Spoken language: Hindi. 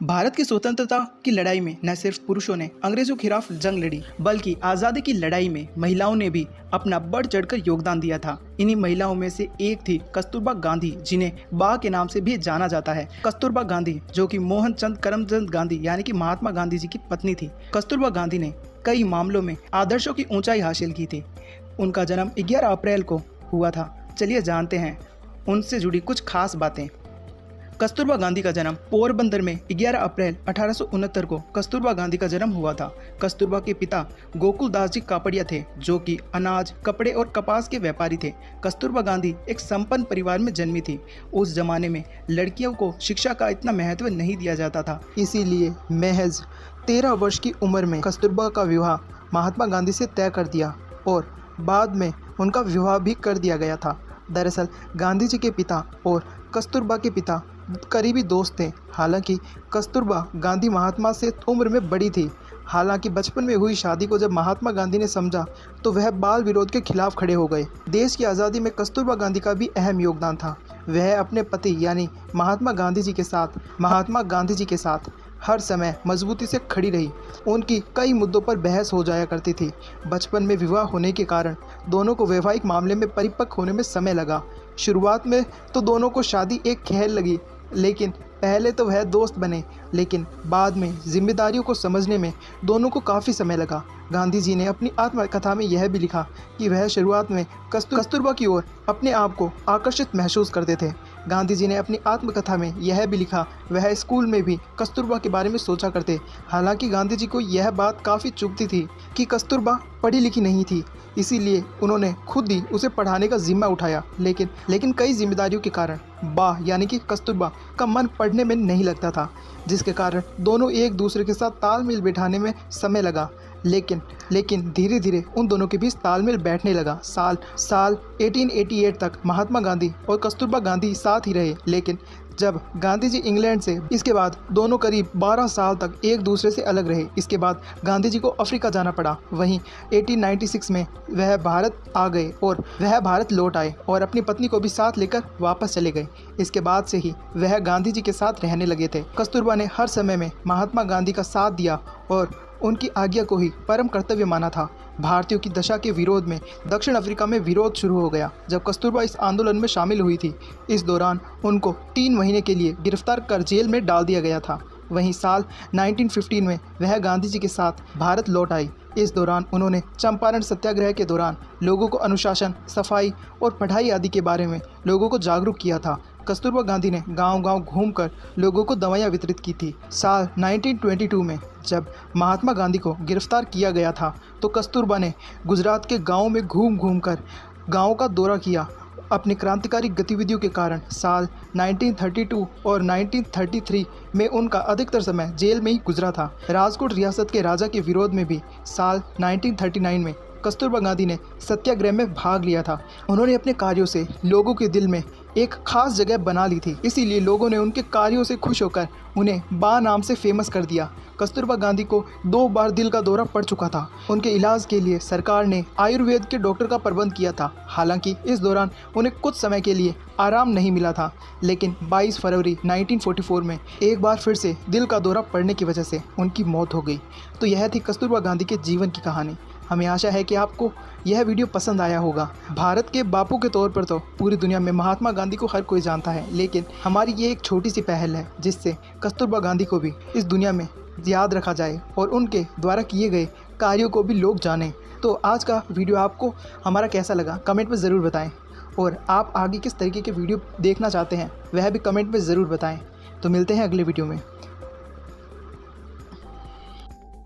भारत की स्वतंत्रता की लड़ाई में न सिर्फ पुरुषों ने अंग्रेजों के खिलाफ जंग लड़ी, बल्कि आज़ादी की लड़ाई में महिलाओं ने भी अपना बढ़ चढ़कर योगदान दिया था। इन्हीं महिलाओं में से एक थी कस्तूरबा गांधी, जिन्हें बा के नाम से भी जाना जाता है। कस्तूरबा गांधी, जो कि मोहनचंद करमचंद गांधी यानी कि महात्मा गांधी जी की पत्नी थी। कस्तूरबा गांधी ने कई मामलों में आदर्शों की ऊंचाई हासिल की थी। उनका जन्म 11 अप्रैल को हुआ था। चलिए जानते हैं उनसे जुड़ी कुछ खास बातें। कस्तूरबा गांधी का जन्म पोरबंदर में 11 अप्रैल 1869 को कस्तूरबा गांधी का जन्म हुआ था। कस्तूरबा के पिता गोकुल दास जी कापड़िया थे, जो कि अनाज, कपड़े और कपास के व्यापारी थे। कस्तूरबा गांधी एक संपन्न परिवार में जन्मी थी। उस जमाने में लड़कियों को शिक्षा का इतना महत्व नहीं दिया जाता था, इसीलिए महज 13 वर्ष की उम्र में कस्तूरबा का विवाह महात्मा गांधी से तय कर दिया और बाद में उनका विवाह भी कर दिया गया था। दरअसल गांधी जी के पिता और कस्तूरबा के पिता करीबी दोस्त थे। हालांकि कस्तूरबा गांधी महात्मा से उम्र में बड़ी थी। हालांकि बचपन में हुई शादी को जब महात्मा गांधी ने समझा तो वह बाल विरोध के खिलाफ खड़े हो गए। देश की आज़ादी में कस्तूरबा गांधी का भी अहम योगदान था। वह अपने पति यानी महात्मा गांधी जी के साथ हर समय मजबूती से खड़ी रही। उनकी कई मुद्दों पर बहस हो जाया करती थी। बचपन में विवाह होने के कारण दोनों को वैवाहिक मामले में परिपक्व होने में समय लगा। शुरुआत में तो दोनों को शादी एक खेल लगी, लेकिन पहले तो वह दोस्त बने, लेकिन बाद में जिम्मेदारियों को समझने में दोनों को काफ़ी समय लगा। गांधी जी ने अपनी आत्मकथा में यह भी लिखा कि वह शुरुआत में कस्तूरबा की ओर अपने आप को आकर्षित महसूस करते थे। गांधी जी ने अपनी आत्मकथा में यह भी लिखा वह स्कूल में भी कस्तूरबा के बारे में सोचा करते। हालांकि गांधी जी को यह बात काफ़ी चुभती थी कि कस्तूरबा पढ़ी लिखी नहीं थी, इसीलिए उन्होंने खुद ही उसे पढ़ाने का जिम्मा उठाया। लेकिन कई जिम्मेदारियों के कारण बा यानी कि कस्तूरबा का मन पढ़ने में नहीं लगता था, जिसके कारण दोनों एक दूसरे के साथ तालमेल बिठाने में समय लगा। लेकिन धीरे धीरे उन दोनों के बीच तालमेल बैठने लगा। साल 1888 तक महात्मा गांधी और कस्तूरबा गांधी साथ ही रहे, लेकिन जब गांधी जी इंग्लैंड से, इसके बाद दोनों करीब 12 साल तक एक दूसरे से अलग रहे। इसके बाद गांधी जी को अफ्रीका जाना पड़ा। वहीं 1896 में वह भारत आ गए और वह भारत लौट आए और अपनी पत्नी को भी साथ लेकर वापस चले गए। इसके बाद से ही वह गांधी जी के साथ रहने लगे थे। कस्तूरबा ने हर समय में महात्मा गांधी का साथ दिया और उनकी आज्ञा को ही परम कर्तव्य माना था। भारतीयों की दशा के विरोध में दक्षिण अफ्रीका में विरोध शुरू हो गया जब कस्तूरबा इस आंदोलन में शामिल हुई थी। इस दौरान उनको 3 महीने के लिए गिरफ्तार कर जेल में डाल दिया गया था। वहीं साल 1915 में वह गांधी जी के साथ भारत लौट आई। इस दौरान उन्होंने चंपारण सत्याग्रह के दौरान लोगों को अनुशासन, सफाई और पढ़ाई आदि के बारे में लोगों को जागरूक किया था। कस्तूरबा गांधी ने गांव-गांव घूमकर लोगों को दवाइयाँ वितरित की थी। साल 1922 में जब महात्मा गांधी को गिरफ्तार किया गया था तो कस्तूरबा ने गुजरात के गाँव में घूम कर गाँव का दौरा किया। अपनी क्रांतिकारी गतिविधियों के कारण साल 1932 और 1933 में उनका अधिकतर समय जेल में ही गुजरा था। राजकोट रियासत के राजा के विरोध में भी साल 1939 में कस्तूरबा गांधी ने सत्याग्रह में भाग लिया था। उन्होंने अपने कार्यों से लोगों के दिल में एक खास जगह बना ली थी, इसीलिए लोगों ने उनके कार्यों से खुश होकर उन्हें बा नाम से फेमस कर दिया। कस्तूरबा गांधी को 2 बार दिल का दौरा पड़ चुका था। उनके इलाज के लिए सरकार ने आयुर्वेद के डॉक्टर का प्रबंध किया था। हालांकि इस दौरान उन्हें कुछ समय के लिए आराम नहीं मिला था, लेकिन 22 फरवरी 1944 में एक बार फिर से दिल का दौरा पड़ने की वजह से उनकी मौत हो गई। तो यह थी कस्तूरबा गांधी के जीवन की कहानी। हमें आशा है कि आपको यह वीडियो पसंद आया होगा। भारत के बापू के तौर पर तो पूरी दुनिया में महात्मा गांधी को हर कोई जानता है, लेकिन हमारी ये एक छोटी सी पहल है जिससे कस्तूरबा गांधी को भी इस दुनिया में याद रखा जाए और उनके द्वारा किए गए कार्यों को भी लोग जानें। तो आज का वीडियो आपको हमारा कैसा लगा कमेंट में ज़रूर बताएं, और आप आगे किस तरीके के वीडियो देखना चाहते हैं वह भी कमेंट में ज़रूर बताएं। तो मिलते हैं अगले वीडियो में।